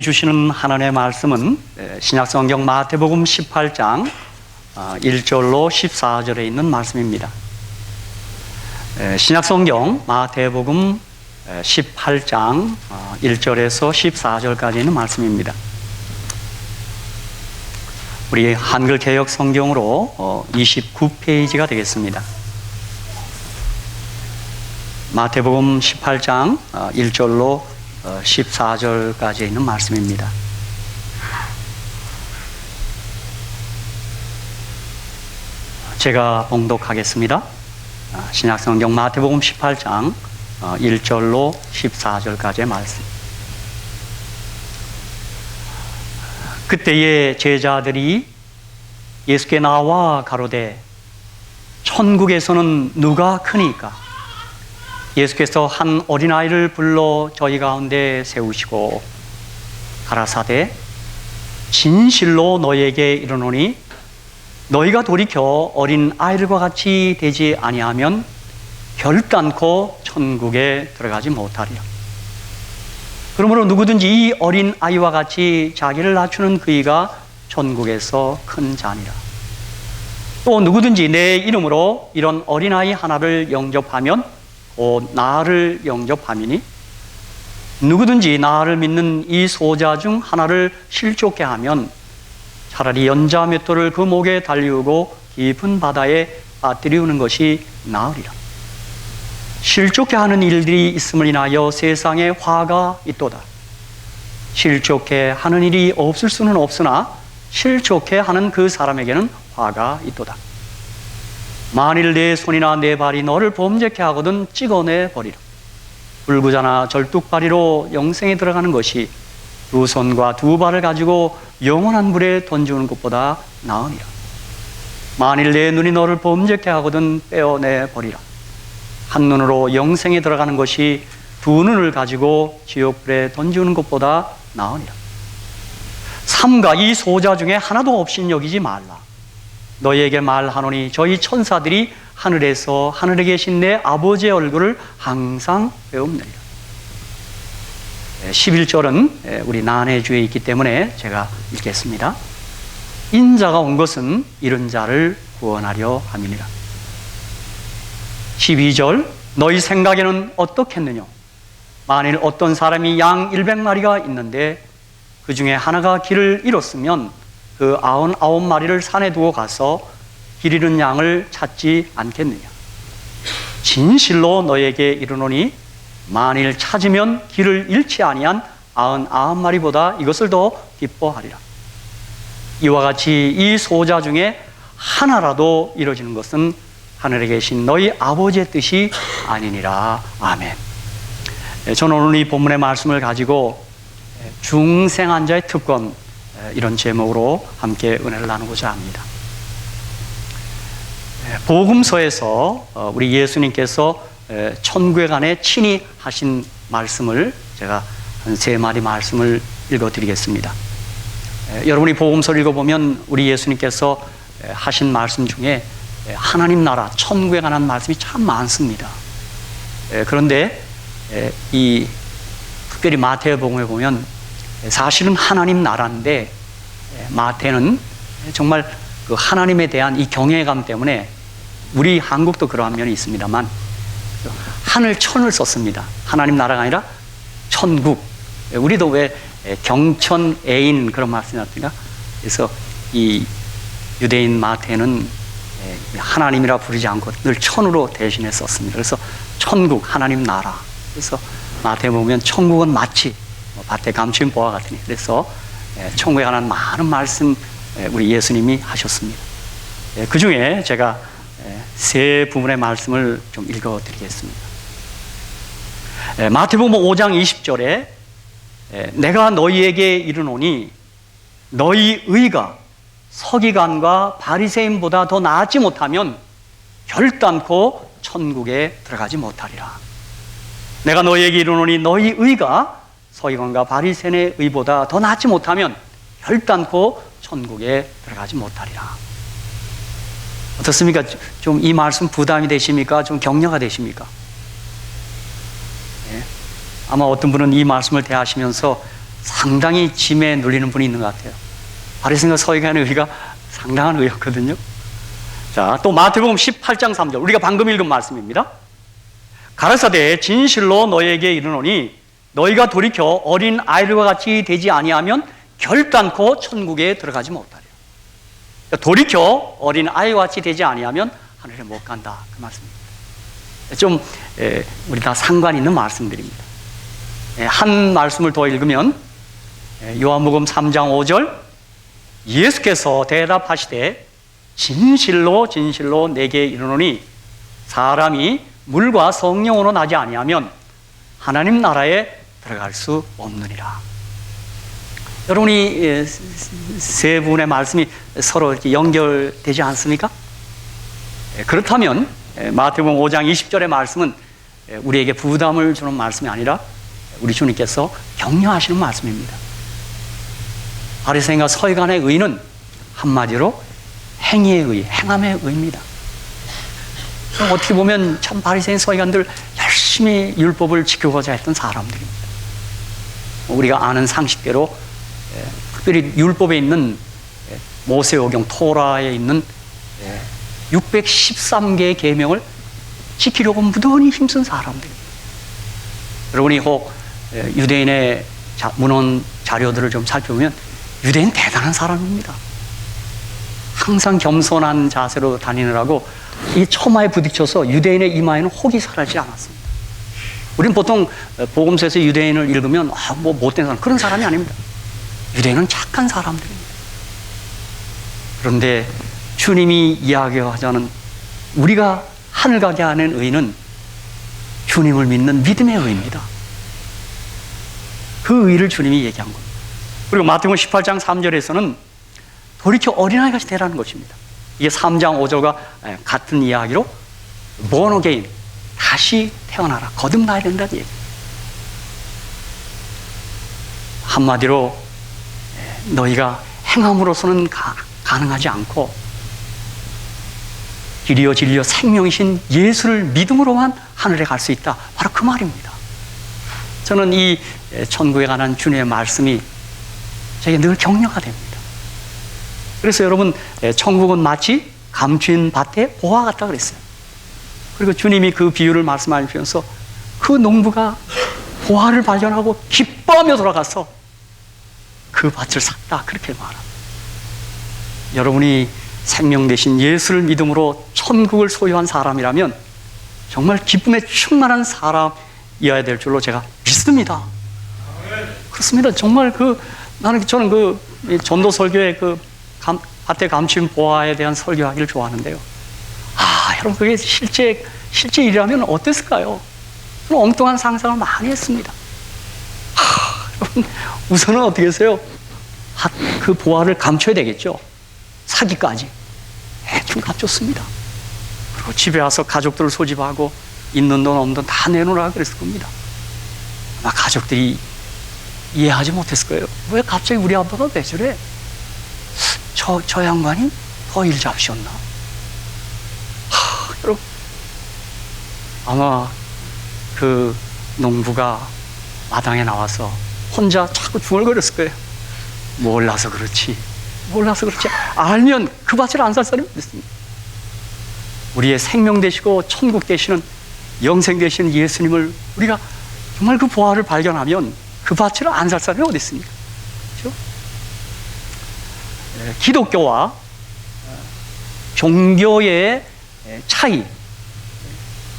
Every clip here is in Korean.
주시는 하나님의 말씀은 신약성경 마태복음 18장 1절로 14절에 있는 말씀입니다. 신약성경 마태복음 18장 1절에서 14절까지 있는 말씀입니다. 우리 한글 개역 성경으로 29페이지가 되겠습니다. 마태복음 18장 1절로 14절까지 있는 말씀입니다. 제가 봉독하겠습니다. 신약성경 마태복음 18장 1절로 14절까지의 말씀. 그때의 제자들이 예수께 나와 가로되 천국에서는 누가 크니까? 예수께서 한 어린아이를 불러 저희 가운데 세우시고 가라사대 진실로 너희에게 이르노니 너희가 돌이켜 어린 아이들과 같이 되지 아니하면 결단코 천국에 들어가지 못하리라. 그러므로 누구든지 이 어린 아이와 같이 자기를 낮추는 그이가 천국에서 큰 자니라. 또 누구든지 내 이름으로 이런 어린아이 하나를 영접하면 곧 나를 영접함이니 누구든지 나를 믿는 이 소자 중 하나를 실족케 하면 차라리 연자 맷돌을 그 목에 달리우고 깊은 바다에 빠뜨리우는 것이 나으리라. 실족케 하는 일들이 있음을 인하여 세상에 화가 있도다. 실족케 하는 일이 없을 수는 없으나 실족케 하는 그 사람에게는 화가 있도다. 만일 내 손이나 내 발이 너를 범죄케 하거든 찍어내 버리라. 불구자나 절뚝발이로 영생에 들어가는 것이 두 손과 두 발을 가지고 영원한 불에 던지는 것보다 나으니라. 만일 내 눈이 너를 범죄케 하거든 빼어내 버리라. 한 눈으로 영생에 들어가는 것이 두 눈을 가지고 지옥불에 던지는 것보다 나으니라. 삼가 이 소자 중에 하나도 없인 여기지 말라. 너희에게 말하노니 저희 천사들이 하늘에서 하늘에 계신 내 아버지의 얼굴을 항상 배움느니라. 11절은 우리 난해주에 있기 때문에 제가 읽겠습니다. 인자가 온 것은 이른 자를 구원하려 함이니라. 12절 너희 생각에는 어떻겠느냐? 만일 어떤 사람이 양 100마리가 있는데 그 중에 하나가 길을 잃었으면 그 99마리를 산에 두고 가서 길 잃은 양을 찾지 않겠느냐? 진실로 너에게 이르노니 만일 찾으면 길을 잃지 아니한 99마리보다 이것을 더 기뻐하리라. 이와 같이 이 소자 중에 하나라도 이루어지는 것은 하늘에 계신 너희 아버지의 뜻이 아니니라. 아멘. 저는 오늘 이 본문의 말씀을 가지고 중생한자의 특권, 이런 제목으로 함께 은혜를 나누고자 합니다. 복음서에서 우리 예수님께서 천국에 관해 친히 하신 말씀을 제가 한 3마디 말씀을 읽어드리겠습니다. 여러분이 복음서를 읽어보면 우리 예수님께서 하신 말씀 중에 하나님 나라, 천국에 관한 말씀이 참 많습니다. 그런데 이 특별히 마태복음에 보면 사실은 하나님 나라인데 마태는 정말 그 하나님에 대한 이 경외감 때문에 우리 한국도 그러한 면이 있습니다만 하늘 천을 썼습니다. 하나님 나라가 아니라 천국. 우리도 왜 경천 애인 그런 말씀이 나왔습니까? 그래서 이 유대인 마태는 하나님이라 부르지 않고 늘 천으로 대신해 썼습니다. 그래서 천국, 하나님 나라. 그래서 마태 보면 천국은 마치 밭에 감추인 보화 같으니. 그래서 천국에 관한 많은 말씀 우리 예수님이 하셨습니다. 그 중에 제가 3부분의 말씀을 좀 읽어드리겠습니다. 마태복음 5장 20절에 내가 너희에게 이르노니 너희 의가 서기관과 바리새인보다 더 나았지 못하면 결단코 천국에 들어가지 못하리라. 내가 너희에게 이르노니 너희 의가 서기관과 바리새인의 의보다 더 낫지 못하면 결단코 천국에 들어가지 못하리라. 어떻습니까? 좀 이 말씀 부담이 되십니까? 좀 격려가 되십니까? 아마 어떤 분은 이 말씀을 대하시면서 상당히 짐에 눌리는 분이 있는 것 같아요. 바리새인과 서기관의 의가 상당한 의였거든요. 자, 또 마태복음 18장 3절, 우리가 방금 읽은 말씀입니다. 가라사대 진실로 너희에게 이르노니 너희가 돌이켜 어린 아이들과 같이 되지 아니하면 결단코 천국에 들어가지 못하리라. 돌이켜 어린 아이와 같이 되지 아니하면 하늘에 못 간다, 그 말씀입니다. 좀 우리 다 상관 있는 말씀들입니다. 한 말씀을 더 읽으면 요한복음 3장 5절, 예수께서 대답하시되 진실로 진실로 내게 이르노니 사람이 물과 성령으로 나지 아니하면 하나님 나라에 들어갈 수 없느니라. 여러분이 세 분의 말씀이 서로 이렇게 연결되지 않습니까? 그렇다면 마태복음 5장 20절의 말씀은 우리에게 부담을 주는 말씀이 아니라 우리 주님께서 격려하시는 말씀입니다. 바리새인과 서기관의 의는 한마디로 행위의 의, 행함의 의입니다. 어떻게 보면 참 바리새인 서기관들 열심히 율법을 지키고자 했던 사람들입니다. 우리가 아는 상식대로 특별히 율법에 있는 모세오경 토라에 있는 613개의 계명을 지키려고 무던히 힘쓴 사람들입니다. 여러분이 혹 유대인의 문헌 자료들을 좀 살펴보면 유대인 대단한 사람입니다. 항상 겸손한 자세로 다니느라고 이 처마에 부딪혀서 유대인의 이마에는 혹이 사라지지 않았습니다. 우리는 보통 복음서에서 유대인을 읽으면 뭐 못된 사람, 그런 사람이 아닙니다. 유대인은 착한 사람들입니다. 그런데 주님이 이야기하자는 우리가 하늘 가게 하는 의는 주님을 믿는 믿음의 의입니다. 그 의를 주님이 얘기한 겁니다. 그리고 마태복음 18장 3절에서는 돌이켜 어린아이 같이 되라는 것입니다. 이게 3장 5절과 같은 이야기로 born again, 다시 태어나라, 거듭나야 된다는 얘기입니다. 한마디로 너희가 행함으로서는 가능하지 않고 길이요 진리요 생명이신 예수를 믿음으로만 하늘에 갈 수 있다, 바로 그 말입니다. 저는 이 천국에 관한 주님의 말씀이 제게 늘 격려가 됩니다. 그래서 여러분, 천국은 마치 감추인 밭의 보화 같다 그랬어요. 그리고 주님이 그 비유를 말씀하시면서 그 농부가 보화를 발견하고 기뻐하며 돌아가서 그 밭을 샀다, 그렇게 말합니다. 여러분이 생명 되신 예수를 믿음으로 천국을 소유한 사람이라면 정말 기쁨에 충만한 사람이어야 될 줄로 제가 믿습니다. 그렇습니다. 정말 저는 그 전도 설교의 밭에 감춘 보화에 대한 설교하기를 좋아하는데요. 여러분, 그게 실제 일이라면 어땠을까요? 저는 엉뚱한 상상을 많이 했습니다. 여러분, 우선은 어떻게 했어요? 그 보화를 감춰야 되겠죠. 사기까지 대충 감췄습니다. 그리고 집에 와서 가족들을 소집하고 있는 돈 없는 돈 다 내놓으라 그랬을 겁니다. 아마 가족들이 이해하지 못했을 거예요. 왜 갑자기 우리 아빠가 왜 저래? 저 양반이 더 일 잡으셨나? 여러분, 아마 그 농부가 마당에 나와서 혼자 자꾸 중얼거렸을 거예요. 몰라서 그렇지. 알면 그 밭을 안 살 사람이 없습니다. 우리의 생명 되시고 천국 되시는 영생 되시는 예수님을 우리가 정말 그 보화를 발견하면 그 밭을 안 살 사람이 어디 있습니까? 그렇죠? 기독교와 종교의 차이,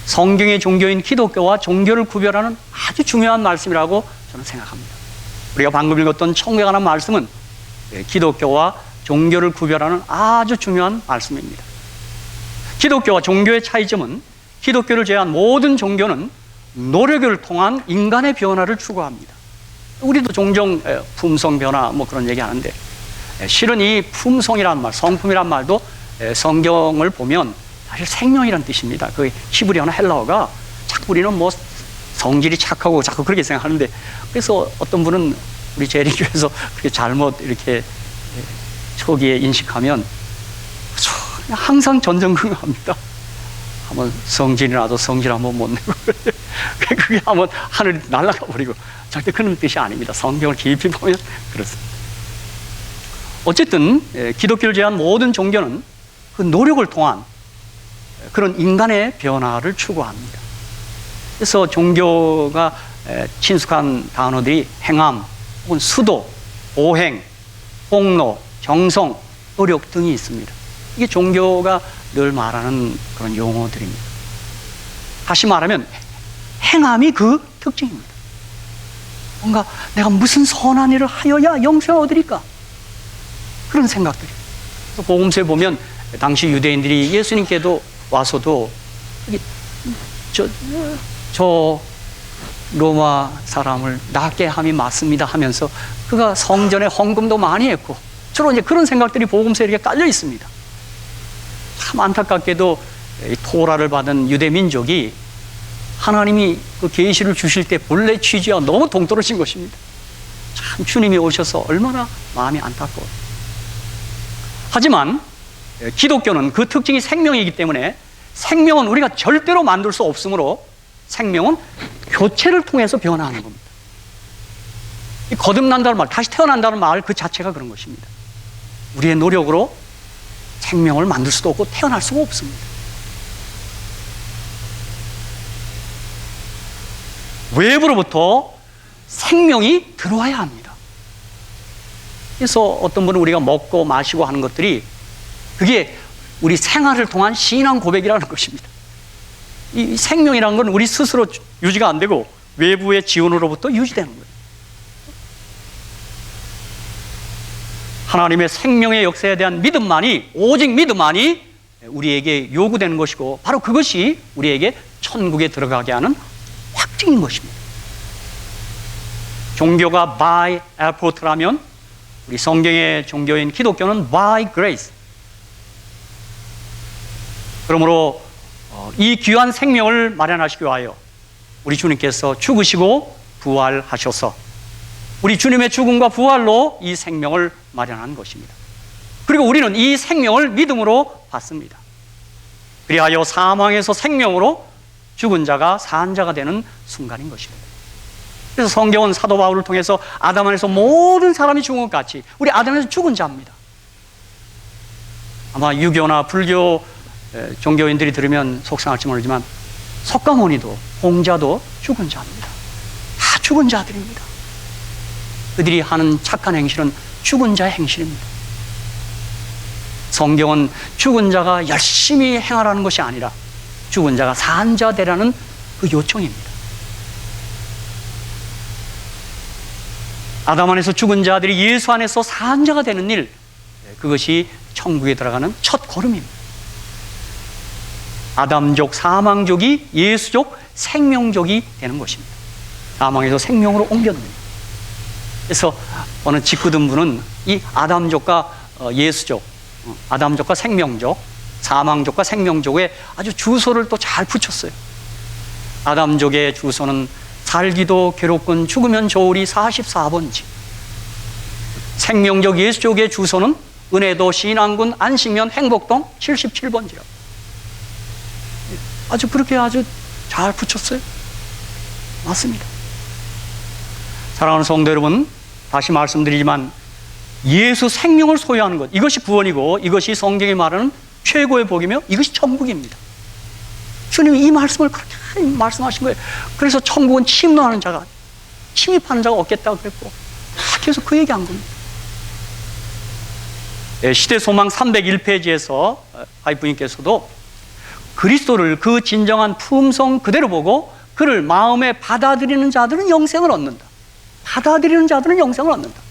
성경의 종교인 기독교와 종교를 구별하는 아주 중요한 말씀이라고 저는 생각합니다. 우리가 방금 읽었던 천국에 관한 말씀은 기독교와 종교를 구별하는 아주 중요한 말씀입니다. 기독교와 종교의 차이점은 기독교를 제외한 모든 종교는 노력을 통한 인간의 변화를 추구합니다. 우리도 종종 품성 변화 뭐 그런 얘기 하는데, 실은 이 품성이란 말, 성품이란 말도 성경을 보면 사실 생명이란 뜻입니다. 그 히브리어나 헬라어가 자꾸 우리는 뭐 성질이 착하고 자꾸 그렇게 생각하는데, 그래서 어떤 분은 우리 재림교에서 그렇게 잘못 이렇게 초기에 인식하면 항상 전전긍긍합니다. 한번 성질이 나도 성질 한번 못 내고 그게 한번 하늘이 날아가 버리고, 절대 그런 뜻이 아닙니다. 성경을 깊이 보면 그렇습니다. 어쨌든 기독교를 제한 모든 종교는 그 노력을 통한 그런 인간의 변화를 추구합니다. 그래서 종교가 친숙한 단어들이 행함, 혹은 수도, 보행, 공로, 정성, 노력 등이 있습니다. 이게 종교가 늘 말하는 그런 용어들입니다. 다시 말하면 행함이 그 특징입니다. 뭔가 내가 무슨 선한 일을 하여야 영생을 얻으리까? 그런 생각들이. 그래서 복음서에 보면 당시 유대인들이 예수님께도 와서도 저 로마 사람을 낫게 함이 맞습니다 하면서 그가 성전에 헌금도 많이 했고, 주로 이제 그런 생각들이 복음서에 이렇게 깔려 있습니다. 참 안타깝게도 토라를 받은 유대 민족이 하나님이 그 계시를 주실 때 본래 취지와 너무 동떨어진 것입니다. 참 주님이 오셔서 얼마나 마음이 안타까워요. 하지만 기독교는 그 특징이 생명이기 때문에 생명은 우리가 절대로 만들 수 없으므로 생명은 교체를 통해서 변화하는 겁니다. 거듭난다는 말, 다시 태어난다는 말 그 자체가 그런 것입니다. 우리의 노력으로 생명을 만들 수도 없고 태어날 수가 없습니다. 외부로부터 생명이 들어와야 합니다. 그래서 어떤 분은 우리가 먹고 마시고 하는 것들이 그게 우리 생활을 통한 신앙 고백이라는 것입니다. 이 생명이라는 건 우리 스스로 유지가 안 되고 외부의 지원으로부터 유지되는 거예요. 하나님의 생명의 역사에 대한 믿음만이, 오직 믿음만이 우리에게 요구되는 것이고, 바로 그것이 우리에게 천국에 들어가게 하는 확증인 것입니다. 종교가 by effort라면 우리 성경의 종교인 기독교는 by grace. 그러므로 이 귀한 생명을 마련하시기 위하여 우리 주님께서 죽으시고 부활하셔서 우리 주님의 죽음과 부활로 이 생명을 마련한 것입니다. 그리고 우리는 이 생명을 믿음으로 받습니다. 그리하여 사망에서 생명으로 죽은 자가 산 자가 되는 순간인 것입니다. 그래서 성경은 사도 바울을 통해서 아담 안에서 모든 사람이 죽은 것 같이 우리 아담에서 죽은 자입니다. 아마 유교나 불교 종교인들이 들으면 속상할지 모르지만 석가모니도 홍자도 죽은 자입니다. 다 죽은 자들입니다. 그들이 하는 착한 행실은 죽은 자의 행실입니다. 성경은 죽은 자가 열심히 행하라는 것이 아니라 죽은 자가 산 자 되라는 그 요청입니다. 아담 안에서 죽은 자들이 예수 안에서 산 자가 되는 일, 그것이 천국에 들어가는 첫 걸음입니다. 아담족, 사망족이 예수족, 생명족이 되는 것입니다. 사망에서 생명으로 옮겨듭니다. 그래서 어느 직구든 분은 이 아담족과 예수족, 아담족과 생명족, 사망족과 생명족에 아주 주소를 또 잘 붙였어요. 아담족의 주소는 살기도 괴롭군 죽으면 좋으리 44번지. 생명족 예수족의 주소는 은혜도 신안군 안식면 행복동 77번지라고. 아주 그렇게 아주 잘 붙였어요. 맞습니다. 사랑하는 성도 여러분, 다시 말씀드리지만 예수 생명을 소유하는 것, 이것이 구원이고 이것이 성경이 말하는 최고의 복이며 이것이 천국입니다. 주님이 이 말씀을 그렇게 말씀하신 거예요. 그래서 천국은 침노하는 자가, 침입하는 자가 없겠다고 그랬고 다 계속 그 얘기한 겁니다. 시대소망 301페이지에서 파이프님께서도 그리스도를 그 진정한 품성 그대로 보고 그를 마음에 받아들이는 자들은 영생을 얻는다. 받아들이는 자들은 영생을 얻는다.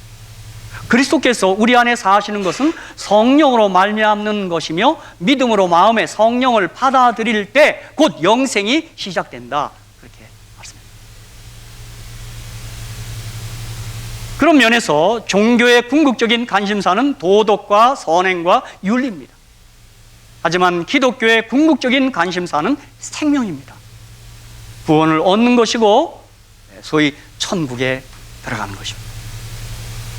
그리스도께서 우리 안에 사시는 것은 성령으로 말미암는 것이며 믿음으로 마음에 성령을 받아들일 때 곧 영생이 시작된다. 그렇게 말씀합니다. 그런 면에서 종교의 궁극적인 관심사는 도덕과 선행과 윤리입니다. 하지만 기독교의 궁극적인 관심사는 생명입니다. 구원을 얻는 것이고 소위 천국에 들어가는 것입니다.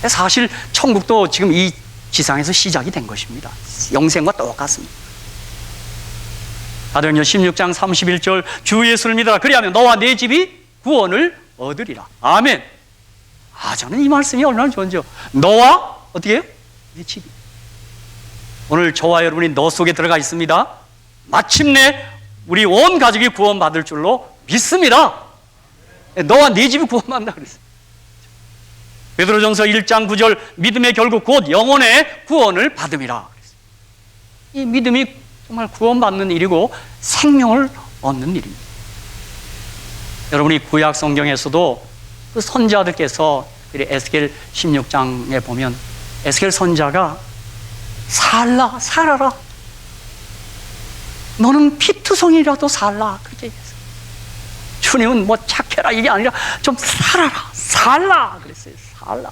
사실 천국도 지금 이 지상에서 시작이 된 것입니다. 영생과 똑같습니다. 사도행전 16장 31절 주 예수를 믿어라 그리하면 너와 네 집이 구원을 얻으리라. 아멘. 저는 이 말씀이 얼마나 좋은지요. 너와 어떻게 해요? 내 집이. 오늘 저와 여러분이 너 속에 들어가 있습니다. 마침내 우리 온 가족이 구원받을 줄로 믿습니다. 너와 네 집이 구원받는다 그랬어요. 베드로전서 1장 9절 믿음의 결국 곧 영혼의 구원을 받음이라 그랬어요. 이 믿음이 정말 구원받는 일이고 생명을 얻는 일입니다. 여러분이 구약 성경에서도 그 선지자들께서 에스겔 16장에 보면 에스겔 선지자가 살아라. 너는 피투성이라도 살라. 그렇게 얘기했어요. 주님은 뭐 착해라 이게 아니라 좀 살라. 그랬어요. 살라.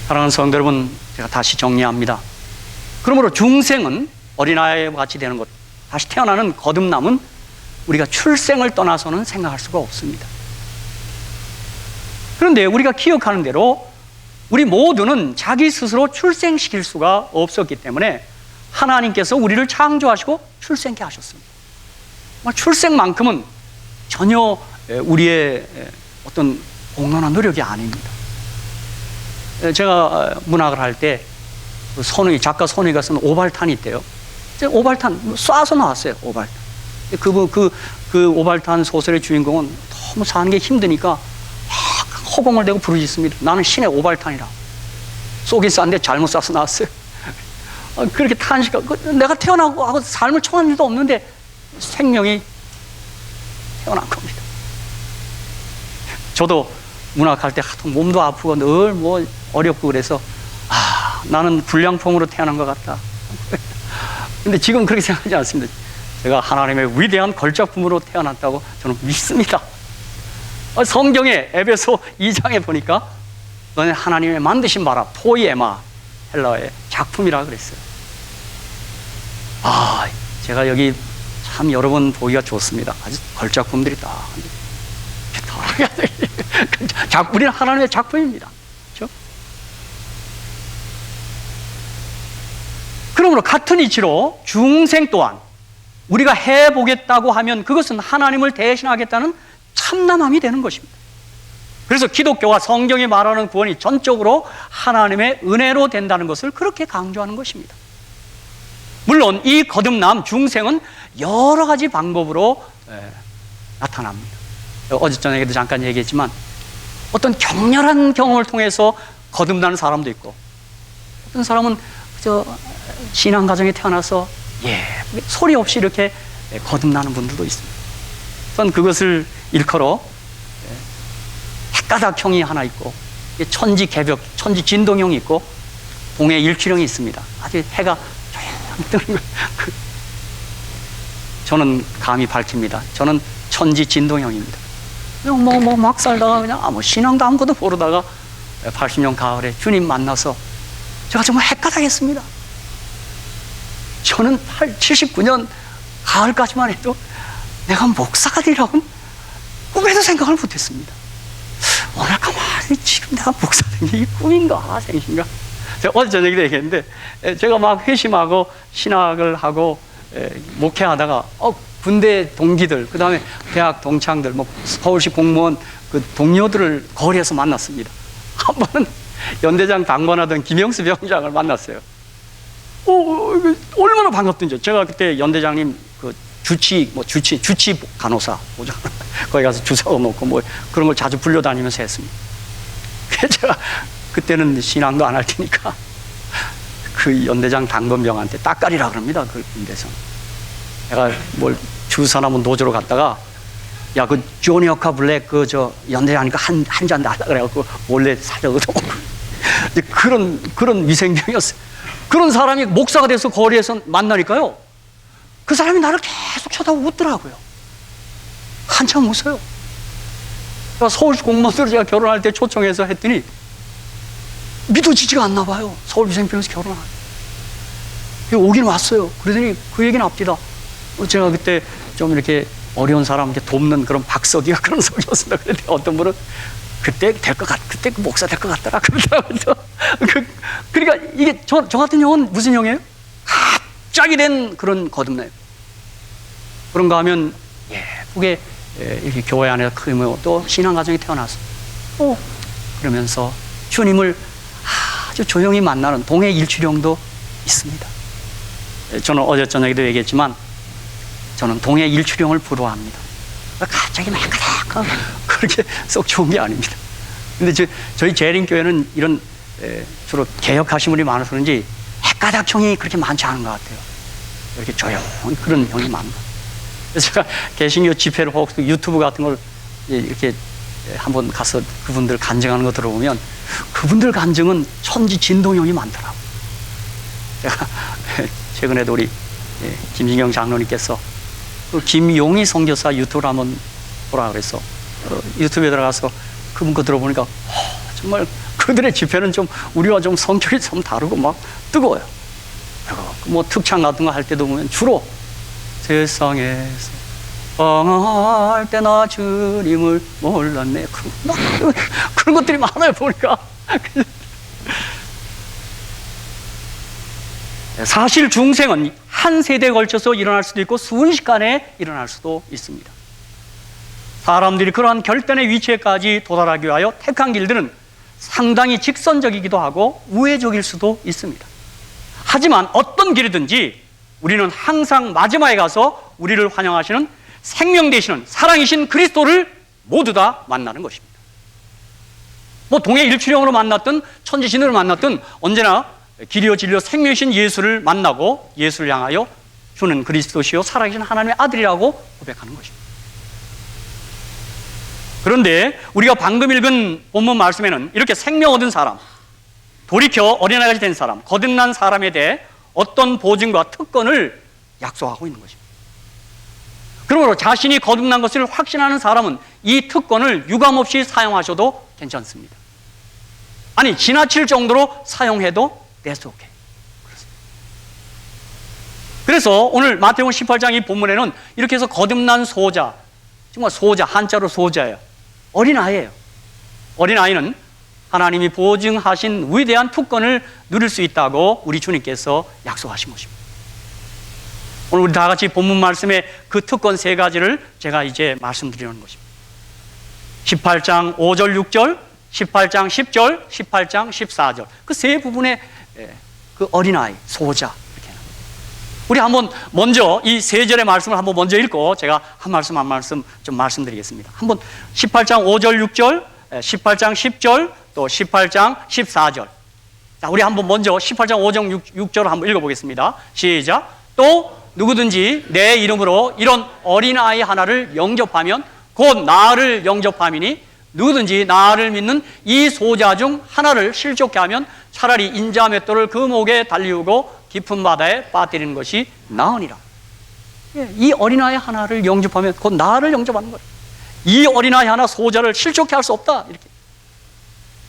사랑하는 성도 여러분, 제가 다시 정리합니다. 그러므로 중생은 어린아이와 같이 되는 것, 다시 태어나는 거듭남은 우리가 출생을 떠나서는 생각할 수가 없습니다. 그런데 우리가 기억하는 대로 우리 모두는 자기 스스로 출생시킬 수가 없었기 때문에 하나님께서 우리를 창조하시고 출생케 하셨습니다. 출생만큼은 전혀 우리의 어떤 공론한 노력이 아닙니다. 제가 문학을 할 때 작가 선우이가 쓴 오발탄이 있대요. 오발탄 쏴서 나왔어요. 오발탄. 그 오발탄 소설의 주인공은 너무 사는 게 힘드니까 허공을 대고 부르짖습니다. 나는 신의 오발탄이라. 쏘긴 쐈는데 잘못 쏴서 나왔어요. 그렇게 탄식하고 내가 태어나고 하고 삶을 청한 일도 없는데 생명이 태어난 겁니다. 저도 문학할 때 하도 몸도 아프고 늘 뭐 어렵고 그래서 나는 불량품으로 태어난 것 같다. 근데 지금 그렇게 생각하지 않습니다. 제가 하나님의 위대한 걸작품으로 태어났다고 저는 믿습니다. 성경에 에베소 2장에 보니까 너는 하나님의 만드신 바라 포이에마 헬라어의 작품이라 그랬어요. 제가 여기 참 여러 번 보기가 좋습니다. 아주 걸작품들이 다 우리는 하나님의 작품입니다. 그렇죠? 그러므로 같은 이치로 중생 또한 우리가 해보겠다고 하면 그것은 하나님을 대신하겠다는 참남함이 되는 것입니다. 그래서 기독교와 성경이 말하는 구원이 전적으로 하나님의 은혜로 된다는 것을 그렇게 강조하는 것입니다. 물론 이 거듭남 중생은 여러 가지 방법으로 나타납니다. 어제 저녁에도 잠깐 얘기했지만 어떤 격렬한 경험을 통해서 거듭나는 사람도 있고 어떤 사람은 신앙 가정에 태어나서 소리 없이 이렇게 거듭나는 분들도 있습니다. 저는 그것을 일컬어 핵가닥형이 하나 있고 천지 개벽, 천지 진동형이 있고 동해 일출형이 있습니다. 아주 해가 조용히 뜨는 거예요. 저는 감히 밝힙니다. 저는 천지 진동형입니다. 그냥 막 살다가 그냥 신앙도 아무것도 모르다가 80년 가을에 주님 만나서 제가 정말 헷가닥했습니다. 저는 79년 가을까지만 해도 내가 목사가 되리라고는 꿈에도 생각을 못했습니다. 오늘 가만히 지금 내가 목사 된 게 꿈인가 생신가? 제가 어제 저녁에 얘기했는데 제가 막 회심하고 신학을 하고 목회하다가 군대 동기들, 그 다음에 대학 동창들, 서울시 공무원 그 동료들을 거리에서 만났습니다. 한 번은 연대장 당번하던 김영수 병장을 만났어요. 얼마나 반갑던지. 제가 그때 연대장님 그 주치 간호사 거기 가서 주사도 놓고 그런 걸 자주 불려다니면서 했습니다. 그래서 제가 그때는 신앙도 안 할 테니까 그 연대장 당번병한테 따까리라 그럽니다. 그 군대에서. 내가 주사나 노조로 갔다가 그 조니 어카 블랙 연대장이니까 한 잔 달라 그래갖고 몰래 살려고 그런 위생병이었어요. 그런 사람이 목사가 돼서 거리에서 만나니까요, 그 사람이 나를 계속 쳐다보고 웃더라고요. 한참 웃어요. 서울시 공무원으로 제가 결혼할 때 초청해서 했더니 믿어지지가 않나 봐요. 서울위생병에서 결혼하고 오긴 왔어요. 그러더니 그 얘기는 앞뒤다. 제가 그때 좀 이렇게 어려운 사람 돕는 그런 박석이가 그런 석이었습니다. 그런데 어떤 분은 그때 될 것 그때 목사 될 것 같더라 그러더라고요. 그러니까 이게 저 같은 경우는 무슨 형이에요? 갑자기 된 그런 거듭나요. 그런가 하면 예쁘게 이렇게 교회 안에서 크면 또 신앙가정이 태어났어. 그러면서 주님을 아주 조용히 만나는 동해 일출형도 있습니다. 저는 어제 저녁에도 얘기했지만 저는 동해 일출형을 부러워합니다. 갑자기 막 그렇게 썩 좋은 게 아닙니다. 근데 저희 재림교회는 이런 주로 개혁하신 분이 많아서 그런지 핵가닥형이 그렇게 많지 않은 것 같아요. 이렇게 조용한 그런 형이 많다. 그래서 제가 개신교 집회를 혹시 유튜브 같은 걸 이렇게 한번 가서 그분들 간증하는 거 들어보면 그분들 간증은 천지 진동형이 많더라고요. 제가 최근에도 우리 김진경 장로님께서 김용희 선교사 유튜브를 한번 보라 그래서 유튜브에 들어가서 그분 거 들어보니까 정말 그들의 집회는 좀 우리와 좀 성격이 좀 다르고 막 뜨거워요. 뭐 특창 같은 거 할 때도 보면 주로 세상에서 방황할 때 나 주님을 몰랐네. 그런 것들이 많아요, 보니까. 사실 중생은 한 세대에 걸쳐서 일어날 수도 있고 순식간에 일어날 수도 있습니다. 사람들이 그러한 결단의 위치에까지 도달하기 위하여 택한 길들은 상당히 직선적이기도 하고 우회적일 수도 있습니다. 하지만 어떤 길이든지 우리는 항상 마지막에 가서 우리를 환영하시는 생명 되시는 사랑이신 그리스도를 모두 다 만나는 것입니다. 뭐 동해 일출형으로 만났든 천지신으로 만났든 언제나 길이요 진리요 생명이신 예수를 만나고 예수를 향하여 주는 그리스도시요 살아계신 하나님의 아들이라고 고백하는 것입니다. 그런데 우리가 방금 읽은 본문 말씀에는 이렇게 생명 얻은 사람, 돌이켜 어린아이가 된 사람, 거듭난 사람에 대해 어떤 보증과 특권을 약속하고 있는 것입니다. 그러므로 자신이 거듭난 것을 확신하는 사람은 이 특권을 유감없이 사용하셔도 괜찮습니다. 아니 지나칠 정도로 사용해도 that's okay. 그래서 오늘 마태복음 18장 이 본문에는 이렇게 해서 거듭난 소자, 정말 소자, 한자로 소자예요. 어린아이예요. 어린아이는 하나님이 보증하신 위대한 특권을 누릴 수 있다고 우리 주님께서 약속하신 것입니다. 오늘 우리 다 같이 본문 말씀의 그 특권 세 가지를 제가 이제 말씀드리는 것입니다. 18장 5절 6절, 18장 10절, 18장 14절 그 세 부분의 그 어린아이, 소자 이렇게 우리 한번 먼저 이 세 절의 말씀을 한번 먼저 읽고 제가 한 말씀 한 말씀 좀 말씀드리겠습니다. 한번 18장 5절 6절, 18장 10절, 또 18장 14절. 자, 우리 한번 먼저 18장 5절 6절을 한번 읽어보겠습니다. 시작. 또 누구든지 내 이름으로 이런 어린아이 하나를 영접하면 곧 나를 영접함이니 누구든지 나를 믿는 이 소자 중 하나를 실족케 하면 차라리 인자 맷돌을 그 목에 달리우고 깊은 바다에 빠뜨리는 것이 나으니라. 이 어린아이 하나를 영접하면 곧 나를 영접하는 거예요. 이 어린아이 하나 소자를 실족케 할 수 없다. 이렇게.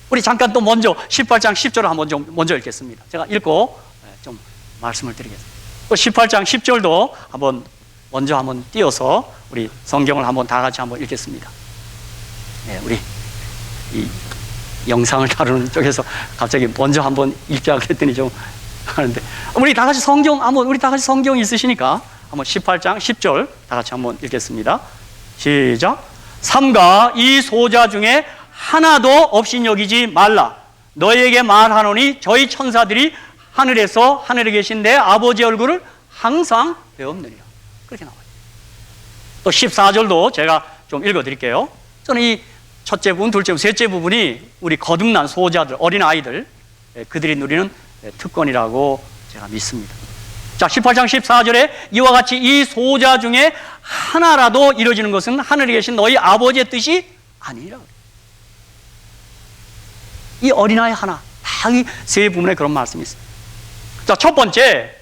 우리 잠깐 또 먼저 18장 10절을 한번 좀 먼저 읽겠습니다. 제가 읽고 좀 말씀을 드리겠습니다. 또 18장 10절도 한번 먼저 한번 띄어서 우리 성경을 한번 다 같이 한번 읽겠습니다. 네, 우리 이 영상을 다루는 쪽에서 갑자기 먼저 한번 읽자 그랬더니 좀 하는데 우리 다 같이 성경 있으시니까 한번 18장 10절 다 같이 한번 읽겠습니다. 시작. 삼가 이 소자 중에 하나도 없인 여기지 말라. 너희에게 말하노니 저희 천사들이 하늘에서 하늘에 계신 내 아버지 얼굴을 항상 배움느니라. 그렇게 나와요. 또 14절도 제가 좀 읽어드릴게요. 저는 이 첫째 부분, 둘째 부분, 셋째 부분이 우리 거듭난 소자들, 어린아이들 그들이 누리는 특권이라고 제가 믿습니다. 자, 18장 14절에 이와 같이 이 소자 중에 하나라도 이루어지는 것은 하늘에 계신 너희 아버지의 뜻이 아니라. 이 어린아이 하나, 다 이 세 부분에 그런 말씀이 있습니다. 자, 첫 번째,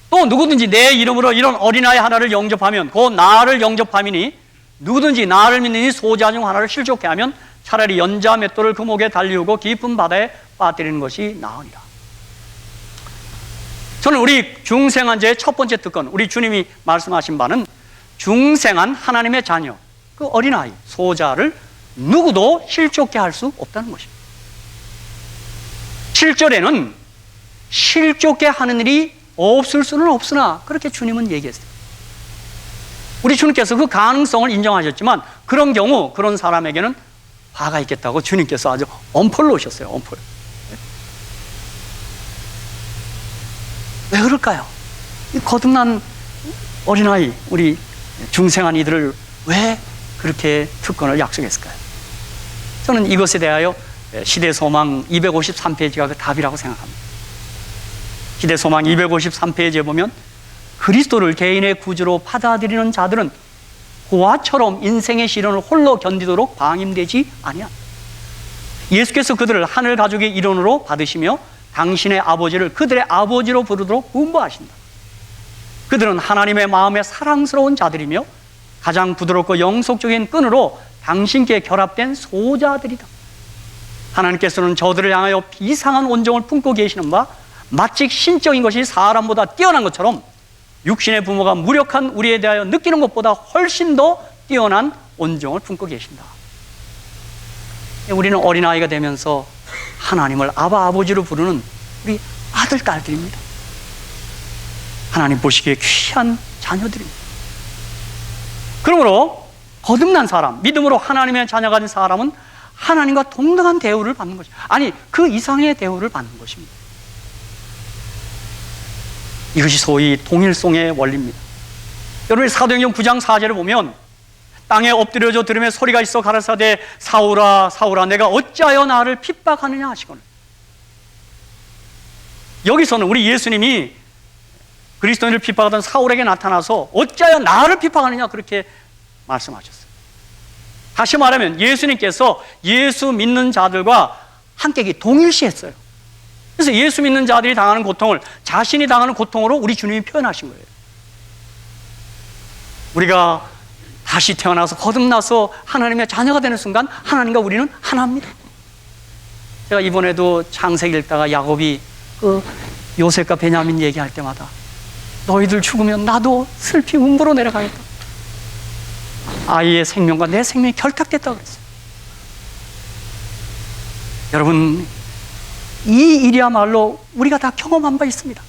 또 누구든지 내 이름으로 이런 어린아이 하나를 영접하면 곧 나를 영접함이니 누구든지 나를 믿는 이 소자 중 하나를 실족케 하면 차라리 연자 맷돌을 그 목에 달리우고 깊은 바다에 빠뜨리는 것이 나으니라. 저는 우리 중생한 자의 첫 번째 특권, 우리 주님이 말씀하신 바는 중생한 하나님의 자녀, 그 어린아이, 소자를 누구도 실족케 할 수 없다는 것입니다. 7절에는 실족케 하는 일이 없을 수는 없으나 그렇게 주님은 얘기했어요. 우리 주님께서 그 가능성을 인정하셨지만 그런 경우 그런 사람에게는 화가 있겠다고 주님께서 아주 엄포를 놓으셨어요. 엄포를. 왜 그럴까요? 이 거듭난 어린아이, 우리 중생한 이들을 왜 그렇게 특권을 약속했을까요? 저는 이것에 대하여 시대소망 253페이지가 그 답이라고 생각합니다. 시대소망 253페이지에 보면 그리스도를 개인의 구주로 받아들이는 자들은 고아처럼 인생의 시련을 홀로 견디도록 방임되지 아니한, 예수께서 그들을 하늘 가족의 일원으로 받으시며 당신의 아버지를 그들의 아버지로 부르도록 분부하신다. 그들은 하나님의 마음에 사랑스러운 자들이며 가장 부드럽고 영속적인 끈으로 당신께 결합된 소자들이다. 하나님께서는 저들을 향하여 비상한 온정을 품고 계시는 바 마치 신적인 것이 사람보다 뛰어난 것처럼 육신의 부모가 무력한 우리에 대하여 느끼는 것보다 훨씬 더 뛰어난 온정을 품고 계신다. 우리는 어린아이가 되면서 하나님을 아바 아버지로 부르는 우리 아들, 딸들입니다. 하나님 보시기에 귀한 자녀들입니다. 그러므로 거듭난 사람, 믿음으로 하나님의 자녀가 된 사람은 하나님과 동등한 대우를 받는 것입니다. 아니, 그 이상의 대우를 받는 것입니다. 이것이 소위 동일성의 원리입니다. 여러분, 사도행전 9장 4절을 보면 땅에 엎드려져 들으며 소리가 있어 가라사대 사울아 사울아 내가 어찌하여 나를 핍박하느냐 하시거늘. 여기서는 우리 예수님이 그리스도인을 핍박하던 사울에게 나타나서 어찌하여 나를 핍박하느냐 그렇게 말씀하셨어요. 다시 말하면 예수님께서 예수 믿는 자들과 함께 동일시했어요. 그래서 예수 믿는 자들이 당하는 고통을 자신이 당하는 고통으로 우리 주님이 표현하신 거예요. 우리가 다시 태어나서 거듭나서 하나님의 자녀가 되는 순간 하나님과 우리는 하나입니다. 제가 이번에도 창세기 읽다가 야곱이 그 요셉과 베냐민 얘기할 때마다 너희들 죽으면 나도 슬피 음부로 내려가겠다. 아이의 생명과 내 생명이 결탁됐다고 그랬어요. 여러분, 이 일이야말로 우리가 다 경험한 바 있습니다.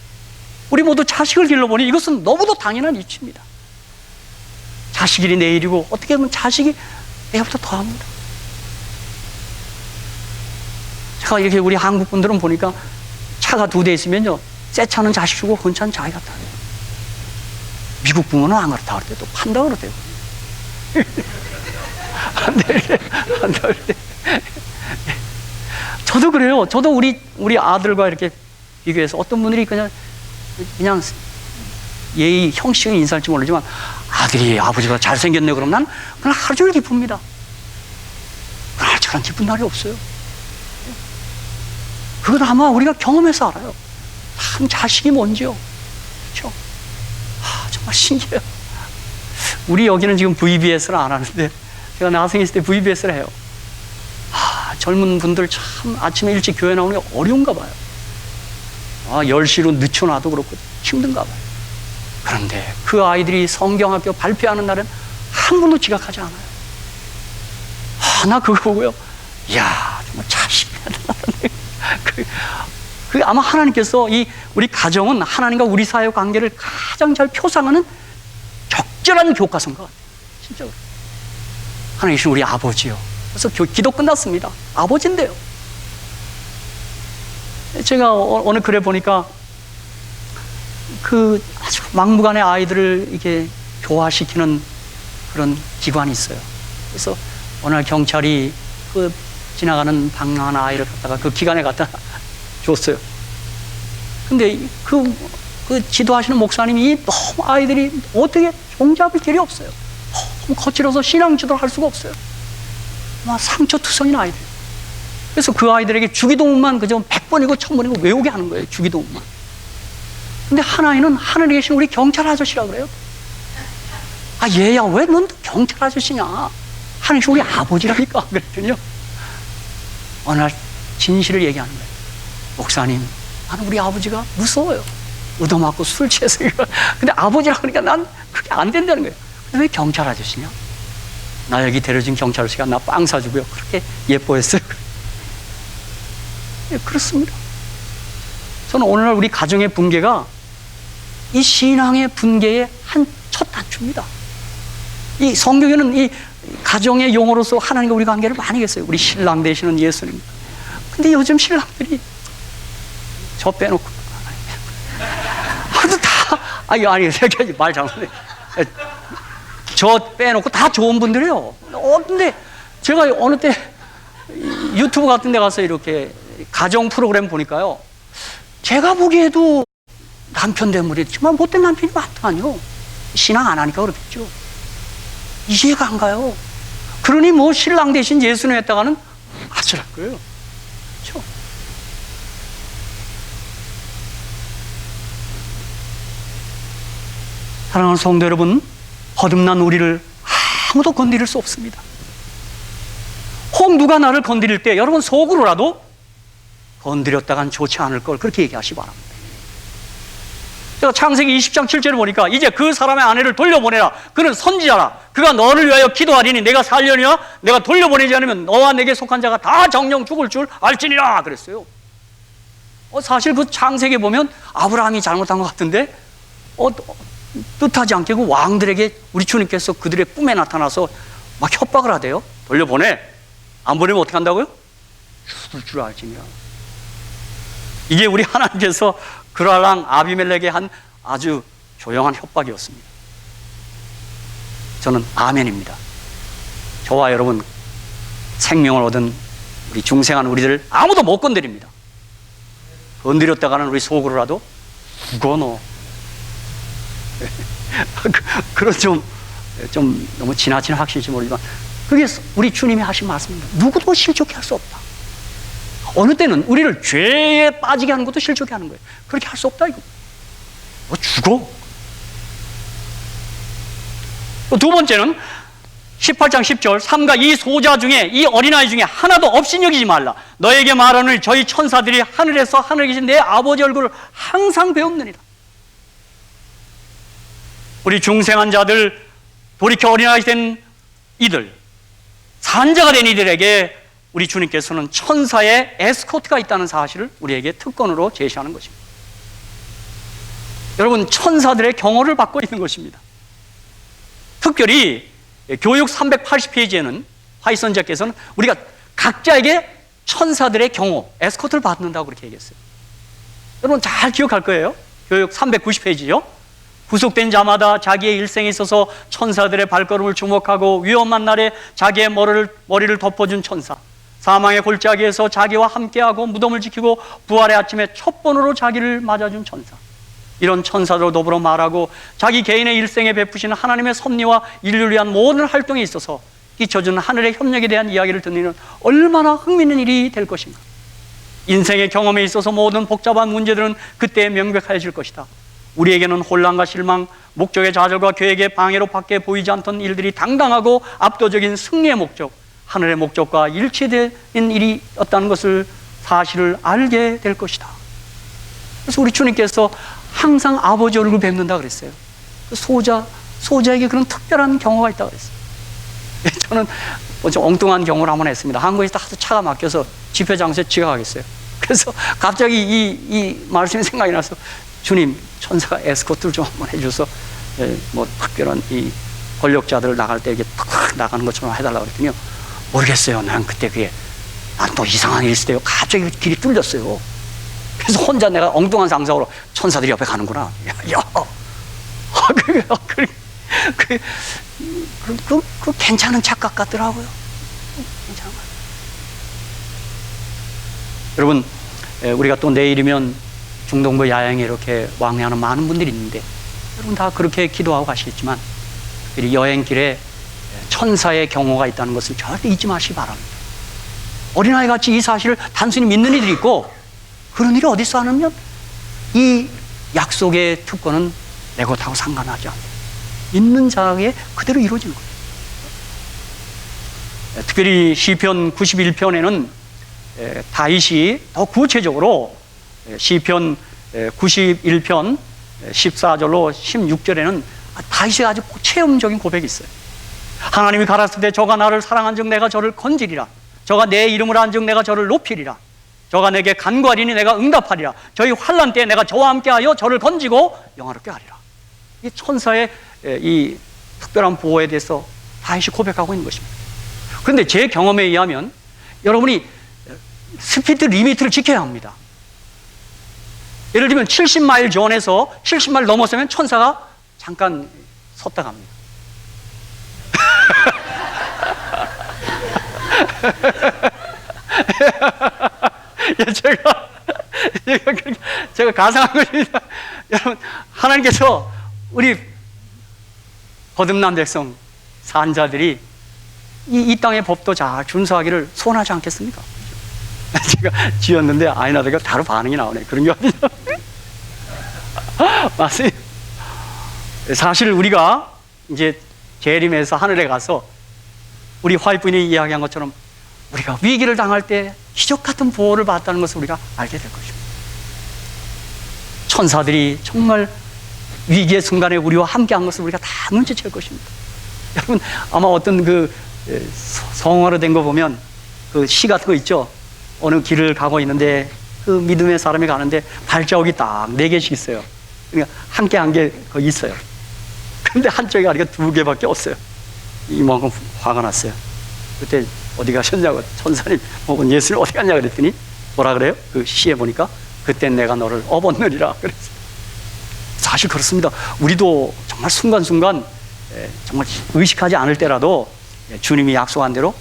우리 모두 자식을 길러보니 이것은 너무도 당연한 이치입니다. 자식이 내 일이고 어떻게 보면 자식이 내보다 더합니다. 제가 이렇게 우리 한국 분들은 보니까 차가 2대 있으면요, 새 차는 자식 주고 헌 차는 자기가 타요. 미국 부모는 안 그렇다 그럴 때 또 판다 그러대요. 안 돼, 안 돼. 저도 그래요. 저도 우리 아들과 이렇게 비교해서 어떤 분들이 그냥 예의 형식의 인사할지 모르지만 아들이 아버지보다 잘생겼네 그러면 난 그냥 하루 종일 기쁩니다. 그러나 저런 기쁜 날이 없어요. 그건 아마 우리가 경험해서 알아요. 참 자식이 뭔지요. 그렇죠? 정말 신기해요. 우리 여기는 지금 VBS를 안 하는데 제가 나생에 있을 때 VBS를 해요. 젊은 분들 참 아침에 일찍 교회 나오는 게 어려운가 봐요. 10시로 늦춰놔도 그렇고 힘든가 봐요. 그런데 그 아이들이 성경학교 발표하는 날은 한 번도 지각하지 않아요. 나 그거 보고요, 이야, 정말 자식이다. 아마 하나님께서 우리 가정은 하나님과 우리 사이의 관계를 가장 잘 표상하는 적절한 교과서인 것 같아요. 진짜로. 하나님이신 우리 아버지요. 그래서 기도 끝났습니다. 아버지인데요. 제가 어느 글에 보니까 그 아주 막무가내 아이들을 이렇게 교화시키는 그런 기관이 있어요. 그래서 어느 날 경찰이 그 지나가는 방랑한 아이를 갖다가 그 기관에 갖다 줬어요. 근데 그 지도하시는 목사님이 너무 아이들이 어떻게 종잡을 길이 없어요. 너무 거칠어서 신앙 지도를 할 수가 없어요. 상처투성인 아이들. 그래서 그 아이들에게 주기도문만 그저 100번이고 1000번이고 외우게 하는 거예요. 주기도문만. 근데 하나님은 하늘에 계신 우리 경찰 아저씨라고 그래요. 얘야, 왜 넌 경찰 아저씨냐? 하나님 우리 아버지라니까. 그랬더니요, 어느 날 진실을 얘기하는 거예요. 목사님, 나는 우리 아버지가 무서워요. 얻어맞고 술 취해서. 근데 아버지라 그러니까 난 그게 안 된다는 거예요. 근데 왜 경찰 아저씨냐? 나 여기 데려준 경찰 아저씨가 나 빵 사주고요, 그렇게 예뻐했어요. 네, 그렇습니다. 저는 오늘날 우리 가정의 붕괴가 이 신앙의 붕괴의 첫 단추입니다. 이 성경에는 이 가정의 용어로서 하나님과 우리 관계를 많이 했어요. 우리 신랑 되시는 예수님. 근데 요즘 신랑들이 저 빼놓고 아니 말 잘못해. 저 빼놓고 다 좋은 분들이에요. 근데 제가 어느 때 유튜브 같은 데 가서 이렇게 가정 프로그램 보니까요, 제가 보기에도 남편 되물이 정말 못된 남편이 많더만요. 신앙 안 하니까 그렇겠죠. 이해가 안 가요. 그러니 뭐 신랑 대신 예수님 했다가는 아찔할 거예요. 그렇죠? 사랑하는 성도 여러분, 거듭난 우리를 아무도 건드릴 수 없습니다. 혹 누가 나를 건드릴 때 여러분 속으로라도 건드렸다간 좋지 않을 걸 그렇게 얘기하시기 바랍니다. 제가 창세기 20장 7절을 보니까 이제 그 사람의 아내를 돌려보내라. 그는 선지자라. 그가 너를 위하여 기도하리니 내가 살려니와 내가 돌려보내지 않으면 너와 내게 속한 자가 다 정령 죽을 줄 알지니라 그랬어요. 사실 그 창세기에 보면 아브라함이 잘못한 것 같은데 뜻하지 않게 그 왕들에게 우리 주님께서 그들의 꿈에 나타나서 막 협박을 하대요. 돌려보내. 안 보내면 어떻게 한다고요? 죽을 줄 알지니라. 이게 우리 하나님께서 그랄랑 아비멜렉에 한 아주 조용한 협박이었습니다. 저는 아멘입니다. 저와 여러분 생명을 얻은 우리 중생한 우리들 아무도 못 건드립니다. 건드렸다가는 우리 속으로라도 죽어 너. 그런 좀 너무 지나친 확신일지 모르지만 그게 우리 주님이 하신 말씀입니다. 누구도 실족해 할 수 없다. 어느 때는 우리를 죄에 빠지게 하는 것도 실족해 하는 거예요. 그렇게 할 수 없다 이거. 너 죽어. 두 번째는 18장 10절 삼가 이 소자 중에 이 어린아이 중에 하나도 없인 여기지 말라. 너에게 말하노니 저희 천사들이 하늘에서 하늘에 계신 내 아버지 얼굴을 항상 배웠느니라. 우리 중생한 자들, 돌이켜 어린아이 된 이들, 산자가 된 이들에게 우리 주님께서는 천사의 에스코트가 있다는 사실을 우리에게 특권으로 제시하는 것입니다. 여러분, 천사들의 경호를 받고 있는 것입니다. 특별히 교육 380페이지에는 화이 선지자께서는 우리가 각자에게 천사들의 경호, 에스코트를 받는다고 그렇게 얘기했어요. 여러분 잘 기억할 거예요. 교육 390페이지요. 구속된 자마다 자기의 일생에 있어서 천사들의 발걸음을 주목하고 위험한 날에 자기의 머리를 덮어준 천사, 사망의 골짜기에서 자기와 함께하고 무덤을 지키고 부활의 아침에 첫 번으로 자기를 맞아준 천사, 이런 천사들로 더불어 말하고 자기 개인의 일생에 베푸시는 하나님의 섭리와 인류를 위한 모든 활동에 있어서 끼쳐준 하늘의 협력에 대한 이야기를 듣는 얼마나 흥미있는 일이 될 것인가. 인생의 경험에 있어서 모든 복잡한 문제들은 그때 명백해질 것이다. 우리에게는 혼란과 실망, 목적의 좌절과 계획의 방해로 밖에 보이지 않던 일들이 당당하고 압도적인 승리의 목적, 하늘의 목적과 일치되는 일이었다는 것을 사실을 알게 될 것이다. 그래서 우리 주님께서 항상 아버지 얼굴 뵙는다 그랬어요. 소자에게 그런 특별한 경우가 있다고 그랬어요. 저는 좀 엉뚱한 경우를 한번 했습니다. 한국에서 하도 차가 막혀서 집회 장소에 지각하겠어요. 그래서 갑자기 이 말씀이 생각이 나서 주님, 천사가 에스코트를 좀 한번 해줘서 뭐 특별한 이 권력자들을 나갈 때 이렇게 탁 나가는 것처럼 해달라고 그랬더니요, 모르겠어요. 난 그때 난 또 이상한 일이 있을 때요, 갑자기 길이 뚫렸어요. 그래서 혼자 내가 엉뚱한 상상으로 천사들이 옆에 가는구나. 그 괜찮은 착각 같더라고요. 괜찮은 것 같아요. 여러분, 우리가 또 내일이면 중동부 야영에 이렇게 왕래하는 많은 분들이 있는데, 여러분 다 그렇게 기도하고 가시겠지만 여행길에 천사의 경호가 있다는 것을 절대 잊지 마시기 바랍니다. 어린아이 같이 이 사실을 단순히 믿는 이들이 있고, 그런 일이 어디서 하냐면 이 약속의 특권은 내 것하고 상관하지 않아요. 믿는 자에게 그대로 이루어지는 거예요. 특별히 시편 91편에는 다윗이 더 구체적으로 시편 91편 14절로 16절에는 다윗의 아주 체험적인 고백이 있어요. 하나님이 가라사대 저가 나를 사랑한즉 내가 저를 건지리라. 저가 내 이름을 한즉 내가 저를 높이리라. 저가 내게 간구하리니 내가 응답하리라. 저희 환난 때에 내가 저와 함께하여 저를 건지고 영화롭게 하리라. 이 천사의 이 특별한 보호에 대해서 다시 고백하고 있는 것입니다. 그런데 제 경험에 의하면 여러분이 스피드 리미트를 지켜야 합니다. 예를 들면 70마일 존에서 70마일 넘었으면 천사가 잠깐 섰다 갑니다. 제가 가상한 것입니다. 여러분, 하나님께서 우리 거듭난 백성, 산자들이 이 땅의 법도 잘 준수하기를 소원하지 않겠습니까? 제가 지었는데 아이나들과 다른 반응이 나오네. 그런 게 아니죠. 맞습니다. 사실 우리가 이제 재림해서 하늘에 가서 우리 화이트분이 이야기한 것처럼 우리가 위기를 당할 때 기적 같은 보호를 받았다는 것을 우리가 알게 될 것입니다. 천사들이 정말 위기의 순간에 우리와 함께한 것을 우리가 다 눈치챌 것입니다. 여러분, 아마 어떤 그 성화로 된 거 보면 그 시 같은 거 있죠. 어느 길을 가고 있는데 그 믿음의 사람이 가는데 발자국이 딱 4개씩 있어요. 그러니까 함께 한 게 거기 있어요. 근데 한쪽에 가니까 2개밖에 없어요. 이만큼 화가 났어요. 그때 어디 가셨냐고, 천사님 혹은 예수님 어디 갔냐 그랬더니 뭐라 그래요? 그 시에 보니까 그땐 내가 너를 업었느니라 그랬어요. 사실 그렇습니다. 우리도 정말 순간순간 정말 의식하지 않을 때라도 주님이 약속한 대로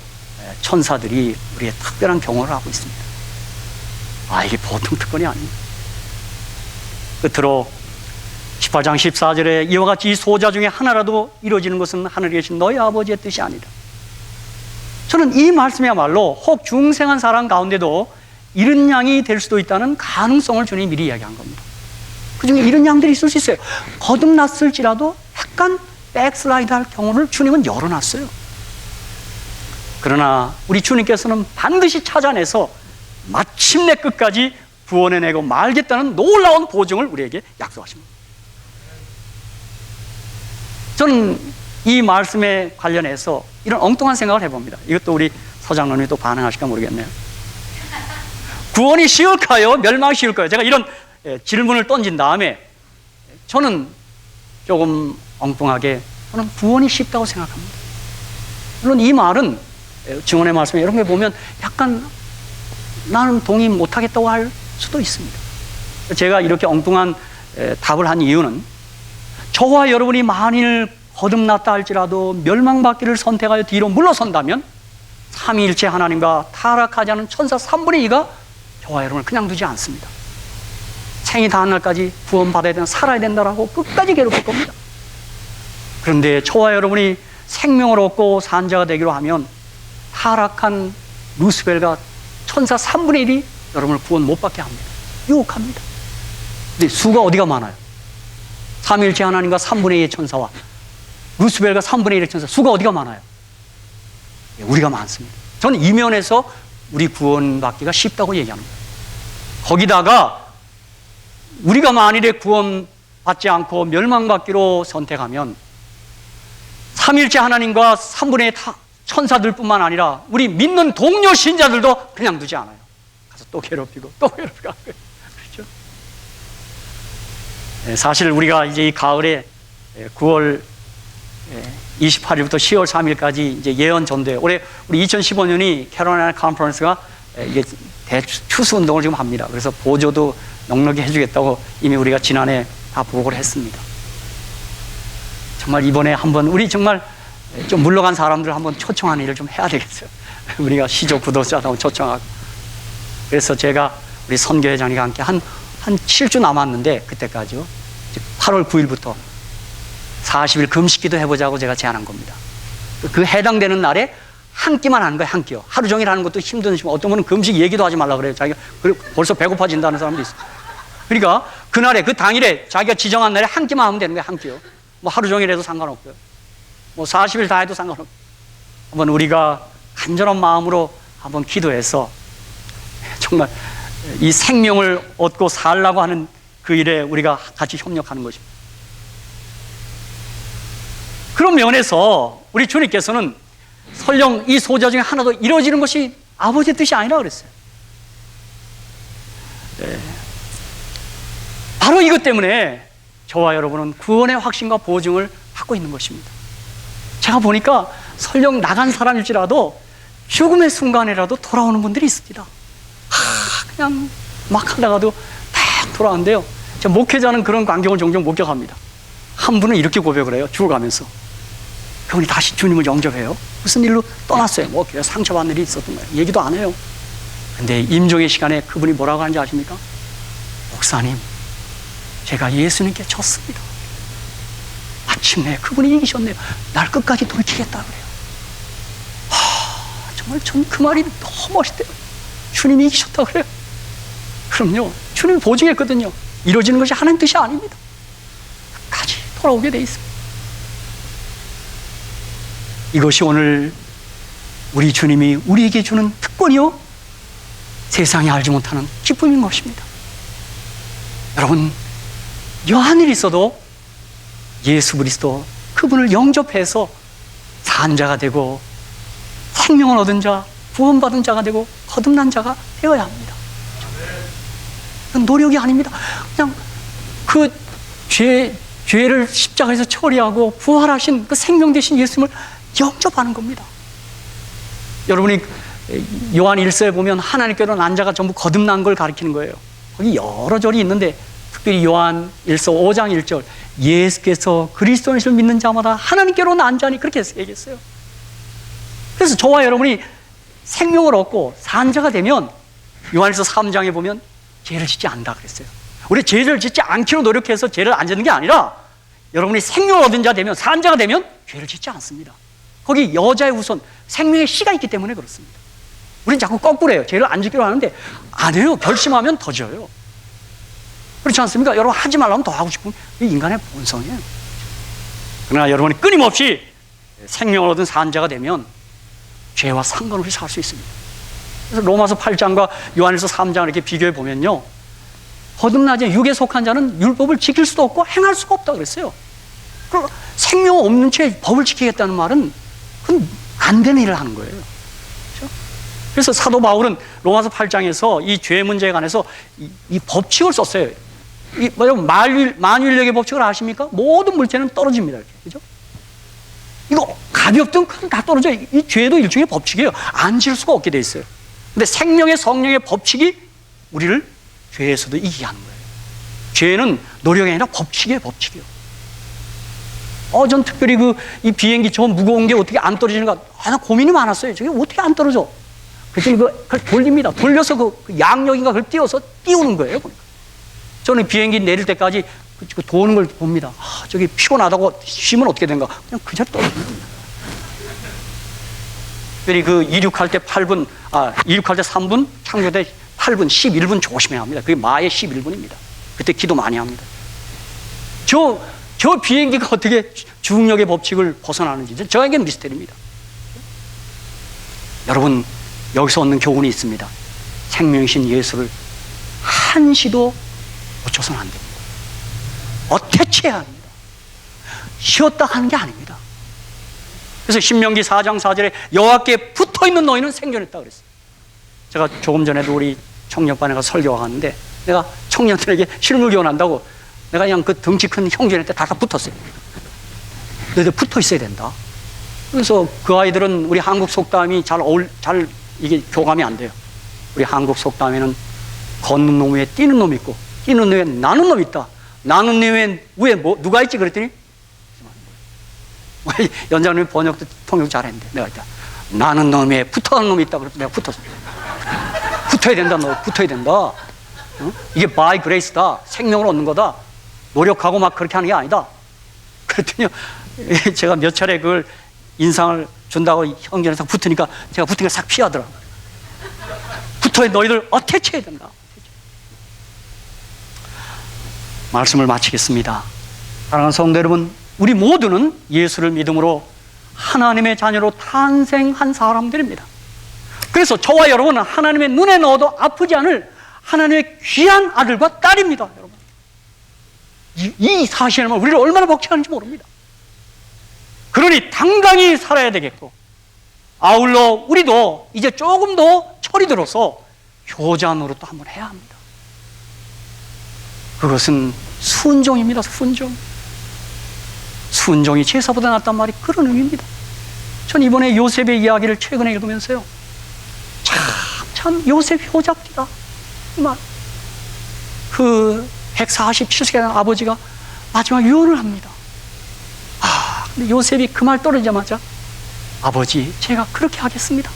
천사들이 우리의 특별한 경험을 하고 있습니다. 이게 보통 특권이 아닙니다. 끝으로 18장 14절에 이와 같이 이 소자 중에 하나라도 이루어지는 것은 하늘에 계신 너희 아버지의 뜻이 아니다. 저는 이 말씀이야말로 혹 중생한 사람 가운데도 이른 양이 될 수도 있다는 가능성을 주님이 미리 이야기한 겁니다. 그 중에 이런 양들이 있을 수 있어요. 거듭났을지라도 약간 백슬라이드 할 경우를 주님은 열어놨어요. 그러나 우리 주님께서는 반드시 찾아내서 마침내 끝까지 구원해내고 말겠다는 놀라운 보증을 우리에게 약속하십니다. 저는 이 말씀에 관련해서 이런 엉뚱한 생각을 해봅니다. 이것도 우리 서장로님이 또 반응하실까 모르겠네요. 구원이 쉬울까요? 멸망이 쉬울까요? 제가 이런 질문을 던진 다음에 저는 조금 엉뚱하게 저는 구원이 쉽다고 생각합니다. 물론 이 말은 증언의 말씀에 이런 게 보면 약간 나는 동의 못하겠다고 할 수도 있습니다. 제가 이렇게 엉뚱한 답을 한 이유는 저와 여러분이 만일 거듭났다 할지라도 멸망받기를 선택하여 뒤로 물러선다면 삼위일체 하나님과 타락하지 않은 천사 3분의 2가 저와 여러분을 그냥 두지 않습니다. 생이 닿은 날까지 구원받아야 된다, 살아야 된다라고 끝까지 괴롭힐 겁니다. 그런데 저와 여러분이 생명을 얻고 산자가 되기로 하면 타락한 루스벨과 천사 3분의 1이 여러분을 구원 못 받게 합니다. 유혹합니다. 근데 수가 어디가 많아요? 삼위일체 하나님과 3분의 2의 천사와 루스벨과 3분의 1의 천사, 수가 어디가 많아요? 우리가 많습니다. 저는 이 면에서 우리 구원받기가 쉽다고 얘기합니다. 거기다가 우리가 만일에 구원받지 않고 멸망받기로 선택하면 삼위일체 하나님과 3분의 1의 천사들뿐만 아니라 우리 믿는 동료 신자들도 그냥 두지 않아요. 가서 또 괴롭히고 또 괴롭히고. 그렇죠? 사실 우리가 이제 이 가을에 9월 28일부터 10월 3일까지 이제 예언 전도회, 올해 우리 2015년이 캐롤라이나 컨퍼런스가 이게 대추수 운동을 지금 합니다. 그래서 보조도 넉넉히 해주겠다고 이미 우리가 지난해 다 보고를 했습니다. 정말 이번에 한번 우리 정말 좀 물러간 사람들 한번 초청하는 일을 좀 해야 되겠어요. 우리가 시조 구독자도 한번 초청하고. 그래서 제가 우리 선교회장님과 함께 한 7주 남았는데 그때까지요. 8월 9일부터 40일 금식기도 해보자고 제가 제안한 겁니다. 그 해당되는 날에 한 끼만 하는 거예요. 한 끼요. 하루 종일 하는 것도 힘든 시간. 어떤 분은 금식 얘기도 하지 말라 그래요. 자기가 벌써 배고파진다는 사람도 있어요. 그러니까 그날에 그 당일에 자기가 지정한 날에 한 끼만 하면 되는 거예요. 한 끼요. 뭐 하루 종일 해도 상관없고요. 뭐 40일 다 해도 상관없고. 한번 우리가 간절한 마음으로 한번 기도해서 정말 이 생명을 얻고 살라고 하는 그 일에 우리가 같이 협력하는 것입니다. 그런 면에서 우리 주님께서는 설령 이 소자 중에 하나도 이루어지는 것이 아버지의 뜻이 아니라 그랬어요. 네. 바로 이것 때문에 저와 여러분은 구원의 확신과 보증을 받고 있는 것입니다. 제가 보니까 설령 나간 사람일지라도 죽음의 순간이라도 돌아오는 분들이 있습니다. 그냥 막 하다가도 딱 돌아오는데요. 제가 목회자는 그런 광경을 종종 목격합니다. 한 분은 이렇게 고백을 해요. 죽어가면서. 그분이 다시 주님을 영접해요. 무슨 일로 떠났어요. 뭐 상처받은 일이 있었던 거예요. 얘기도 안 해요. 근데 임종의 시간에 그분이 뭐라고 하는지 아십니까? 목사님, 제가 예수님께 졌습니다. 마침내 그분이 이기셨네요. 날 끝까지 돌치겠다 그래요. 정말 전 그 말이 너무 멋있대요. 주님이 이기셨다 그래요. 그럼요, 주님이 보증했거든요. 이루어지는 것이 하나님 뜻이 아닙니다. 끝까지 돌아오게 돼 있습니다. 이것이 오늘 우리 주님이 우리에게 주는 특권이요, 세상이 알지 못하는 기쁨인 것입니다. 여러분, 여한 일이 있어도 예수 그리스도 그분을 영접해서 산 자가 되고 생명을 얻은 자, 구원받은 자가 되고 거듭난 자가 되어야 합니다. 노력이 아닙니다. 그냥 그 죄를 십자가에서 처리하고 부활하신 그 생명 되신 예수님을 영접하는 겁니다. 여러분이 요한 1서에 보면 하나님께로 난 자가 전부 거듭난 걸 가리키는 거예요. 거기 여러 절이 있는데 특별히 요한 1서 5장 1절, 예수께서 그리스도를 믿는 자마다 하나님께로 난 자니, 그렇게 얘기했어요. 그래서 저와 여러분이 생명을 얻고 산 자가 되면 요한일서 3장에 보면 죄를 짓지 않는다 그랬어요. 우리 죄를 짓지 않기로 노력해서 죄를 안 짓는 게 아니라 여러분이 생명을 얻은 자 되면, 산 자가 되면 죄를 짓지 않습니다. 거기 여자의 우선 생명의 씨가 있기 때문에 그렇습니다. 우린 자꾸 거꾸로 해요. 죄를 안 짓기로 하는데 안 해요. 결심하면 더 져요. 그렇지 않습니까? 여러분, 하지 말라면 더 하고 싶은 게 인간의 본성이에요. 그러나 여러분이 끊임없이 생명을 얻은 산 자가 되면 죄와 상관없이 살 수 있습니다. 그래서 로마서 8장과 요한일서 3장을 이렇게 비교해 보면요, 거듭나지 육에 속한 자는 율법을 지킬 수도 없고 행할 수가 없다 그랬어요. 그럼 생명 없는 채 법을 지키겠다는 말은 그건 안 되는 일을 하는 거예요. 그렇죠? 그래서 사도 바울은 로마서 8장에서 이 죄 문제에 관해서 이 법칙을 썼어요. 이 만유인력의 법칙을 아십니까? 모든 물체는 떨어집니다. 이렇게. 그죠? 이거 가볍든 큰 다 떨어져요. 이 죄도 일종의 법칙이에요. 안 지을 수가 없게 돼 있어요. 근데 생명의 성령의 법칙이 우리를 죄에서도 이기게 하는 거예요. 죄는 노력이 아니라 법칙이에요, 법칙이요. 전 특별히 이 비행기 저 무거운 게 어떻게 안 떨어지는가, 나 고민이 많았어요. 저게 어떻게 안 떨어져? 그랬더니 그걸 돌립니다. 돌려서 그 양력인가 그걸 띄우는 거예요. 저는 비행기 내릴 때까지 그 도는 걸 봅니다. 저기 피곤하다고 쉬면 어떻게 된가? 그냥 그 자리 떨어집니다. 특별히 이륙할 때 8분, 이륙할 때 3분, 창조 때 8분, 11분 조심해야 합니다. 그게 마의 11분입니다. 그때 기도 많이 합니다. 저 비행기가 어떻게 중력의 법칙을 벗어나는지 저에게는 미스터리입니다. 여러분, 여기서 얻는 교훈이 있습니다. 생명이신 예수를 한시도 놓쳐서는 안 됩니다. 어태치해야 합니다. 쉬었다 하는 게 아닙니다. 그래서 신명기 4장 4절에 여호와께 붙어있는 너희는 생존했다 그랬어요. 제가 조금 전에도 우리 청년반에 가서 설교가 갔는데, 내가 청년들에게 실물 교환한다고 내가 그냥 그 덩치 큰 형제한테 다 붙었어요. 너희들 붙어 있어야 된다. 그래서 그 아이들은 우리 한국 속담이 잘 이게 교감이 안 돼요. 우리 한국 속담에는 걷는 놈 위에 뛰는 놈이 있고, 뛰는 놈 위에 나는 놈이 있다. 나는 놈 위에 누가 있지? 그랬더니 연장님이 번역도 통역 잘했는데, 내가 일단 나는 놈 위에 붙어가는 놈이 있다. 그래서 내가 붙었어. 붙어야 된다. 너 붙어야 된다. 응? 이게 by grace다. 생명을 얻는 거다. 노력하고 막 그렇게 하는 게 아니다. 그랬더니 제가 몇 차례 그걸 인상을 준다고 형제한테 붙으니까 제가 붙은 걸 싹 피하더라고요. 붙어야 너희들 어태치해야 된다. 말씀을 마치겠습니다. 사랑하는 성도 여러분, 우리 모두는 예수를 믿음으로 하나님의 자녀로 탄생한 사람들입니다. 그래서 저와 여러분은 하나님의 눈에 넣어도 아프지 않을 하나님의 귀한 아들과 딸입니다. 여러분, 이 사실을 우리를 얼마나 복치하는지 모릅니다. 그러니 당당히 살아야 되겠고, 아울러 우리도 이제 조금 더 철이 들어서 효자 노릇도 한번 해야 합니다. 그것은 순종입니다. 순종이 제사보다 낫단 말이 그런 의미입니다. 전 이번에 요셉의 이야기를 최근에 읽으면서요, 참 요셉 효자입니다. 정말 그 147세 아버지가 마지막 유언을 합니다. 근데 요셉이 그 말 떨어지자마자, 아버지, 제가 그렇게 하겠습니다.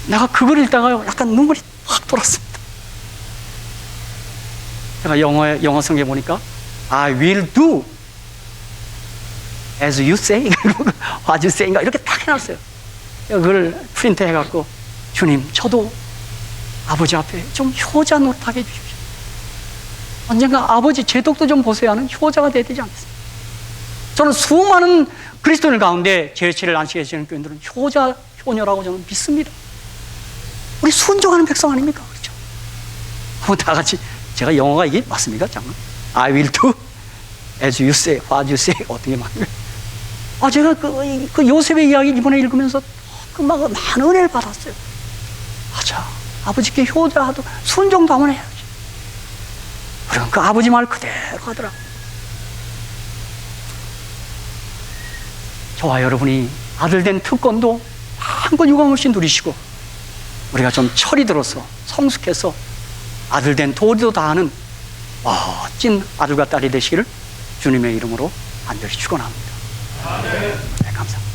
내가 그걸 읽다가요, 약간 눈물이 확 돌았습니다. 제가 영어 성경에 보니까 I will do as you say, what you say인가 이렇게 딱 해놨어요. 그걸 프린트 해갖고, 주님, 저도 아버지 앞에 좀 효자 노릇하게 해주십시오. 언젠가 아버지 제독도 좀 보세요 하는 효자가 돼야 되지 않겠습니까? 저는 수많은 그리스도인들 가운데 제7일 안식에 지내는 교인들은 효자, 효녀라고 저는 믿습니다. 우리 순종하는 백성 아닙니까? 그렇죠? 한번 다 같이, 제가 영어가 이게 맞습니까? 잠깐. I will do as you say, what you say. 어떻게 말해요? 제가 그 요셉의 이야기 이번에 읽으면서 막 많은 은혜를 받았어요. 자, 아버지께 효자도 순종도 한번 해야지. 그럼 그 아버지 말 그대로 하더라. 저와 여러분이 아들된 특권도 한번 유감없이 누리시고, 우리가 좀 철이 들어서 성숙해서 아들된 도리도 다하는 멋진 아들과 딸이 되시기를 주님의 이름으로 간절히 축원합니다. 네, 감사합니다.